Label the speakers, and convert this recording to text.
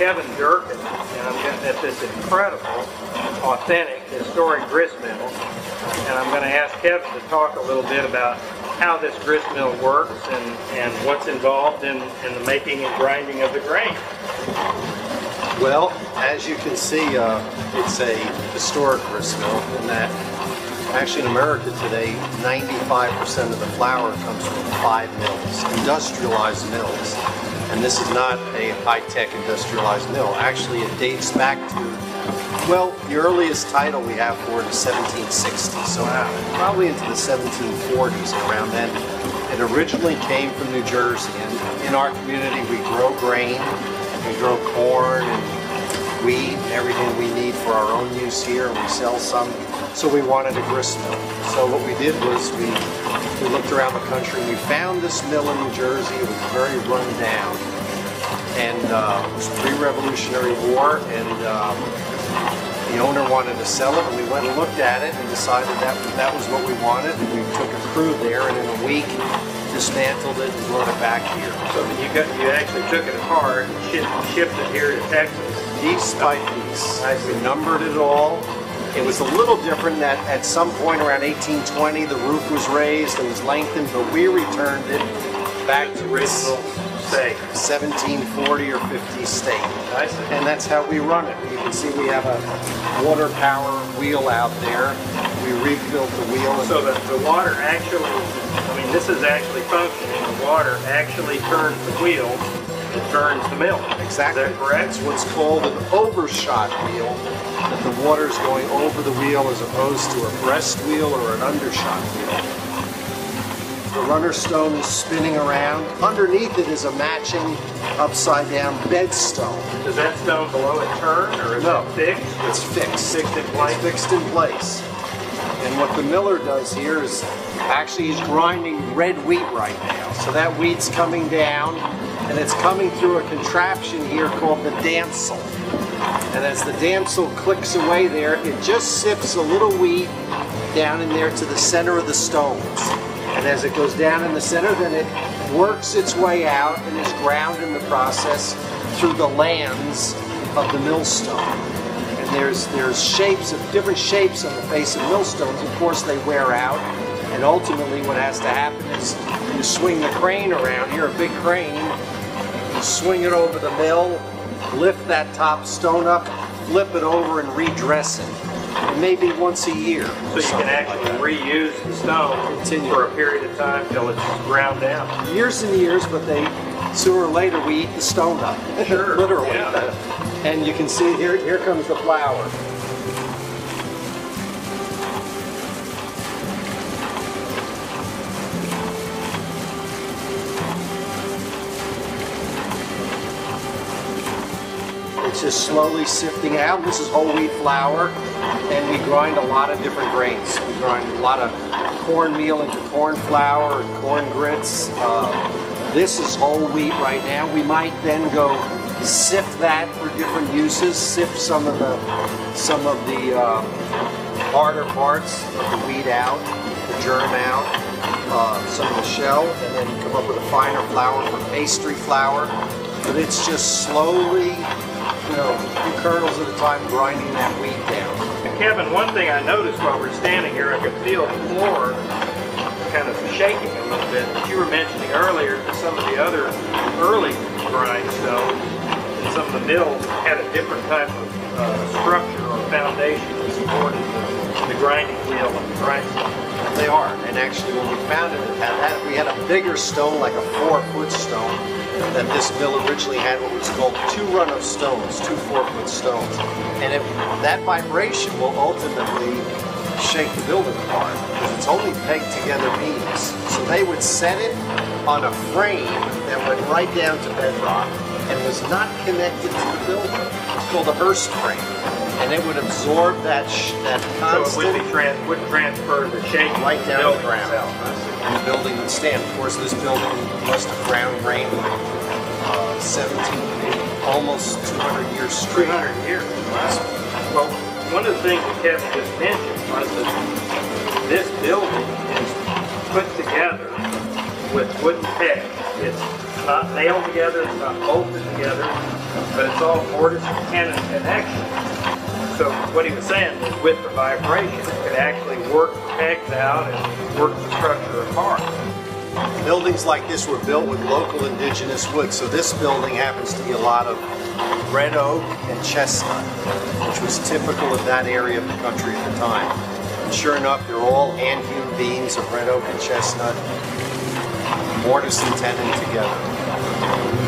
Speaker 1: Kevin Durkin, and I'm at this incredible, authentic, historic grist mill. And I'm going to ask Kevin to talk a little bit about how this grist mill works and what's involved in the making and grinding of the grain.
Speaker 2: Well, as you can see, it's a historic grist mill in that actually in America today, 95% of the flour comes from 5 mills, industrialized mills. And this is not a high-tech industrialized mill. Actually, it dates back to, well, the earliest title we have for it is 1760. So probably into the 1740s, around then. It originally came from New Jersey. And in our community, we grow grain, we grow corn and wheat, and everything we need for our own use here, and we sell some. So we wanted a grist mill. So what we did was we looked around the country and we found this mill in New Jersey. It was very run down. And it was pre-Revolutionary War, and the owner wanted to sell it, and we went and looked at it and decided that was what we wanted, and we took a crew there, and in a week dismantled it and brought it back here.
Speaker 1: So you actually took it apart and shipped it here to Texas?
Speaker 2: Piece by piece. We numbered it all. It was a little different that at some point around 1820 the roof was raised and was lengthened, but we returned it back to its 1740 or 50 state. And that's how we run it. You can see we have a water power wheel out there. We rebuilt the wheel.
Speaker 1: So the water actually, I mean, this is actually functioning. The water actually turns the wheel. It turns the mill.
Speaker 2: Exactly.
Speaker 1: Is that correct?
Speaker 2: It's what's called an overshot wheel, that the water is going over the wheel as opposed to a breast wheel or an undershot wheel. The runner stone is spinning around. Underneath it is a matching upside down bed stone.
Speaker 1: Does that stone below it turn, or is it fixed?
Speaker 2: It's fixed.
Speaker 1: Fixed in place?
Speaker 2: It's fixed in place. And what the miller does here is actually he's grinding red wheat right now. So that wheat's coming down, and it's coming through a contraption here called the damsel. And as the damsel clicks away there, it just sips a little wheat down in there to the center of the stones. And as it goes down in the center, then it works its way out and is ground in the process through the lands of the millstone. And there's different shapes on the face of millstones. Of course, they wear out. And ultimately, what has to happen is you swing the crane around here, a big crane. You swing it over the mill, lift that top stone up, flip it over, and redress it. And maybe once a year.
Speaker 1: So you can actually reuse the stone for a period of time till it's ground down.
Speaker 2: Years and years, but sooner or later we eat the stone up.
Speaker 1: Sure.
Speaker 2: Literally.
Speaker 1: Yeah.
Speaker 2: And you can see here comes the flour. It's just slowly sifting out. This is whole wheat flour, and we grind a lot of different grains. We grind a lot of cornmeal into corn flour and corn grits. This is whole wheat right now. We might then go sift that for different uses. Sift some of the harder parts of the wheat out, the germ out, some of the shell, and then come up with a finer flour for pastry flour. But it's just slowly, a few kernels at a time, grinding that wheat down.
Speaker 1: And Kevin, one thing I noticed while we're standing here, I could feel the floor kind of shaking a little bit. But you were mentioning earlier that some of the other early grindstones and some of the mills had a different type of structure or foundation that supported the grinding wheel and the grindstone.
Speaker 2: They are, and actually when we found it, we had a bigger stone, like a 4-foot stone, that this mill originally had what was called 2 run of stones, 2 4-foot stones. And that vibration will ultimately shake the building apart, because it's only pegged together beams. So they would set it on a frame that went right down to bedrock and was not connected to the building. It's called a Hurst frame. And it would absorb that constant...
Speaker 1: So it wouldn't transfer the shape
Speaker 2: right down to the ground.
Speaker 1: Itself.
Speaker 2: And the building would stand. Of course, this building must have ground grain like almost 200 years straight.
Speaker 1: 200 years. Wow. Well, one of the things that Kevin just mentioned was that this building is put together with wooden pegs. It's not nailed together, it's not bolted together. but it's all mortise and tenon connection. So what he was saying was with the vibration, it could actually work the pegs out and work the structure apart.
Speaker 2: Buildings like this were built with local indigenous wood. So this building happens to be a lot of red oak and chestnut, which was typical of that area of the country at the time. And sure enough, they're all hand-hewn beams of red oak and chestnut, mortise and tenon together.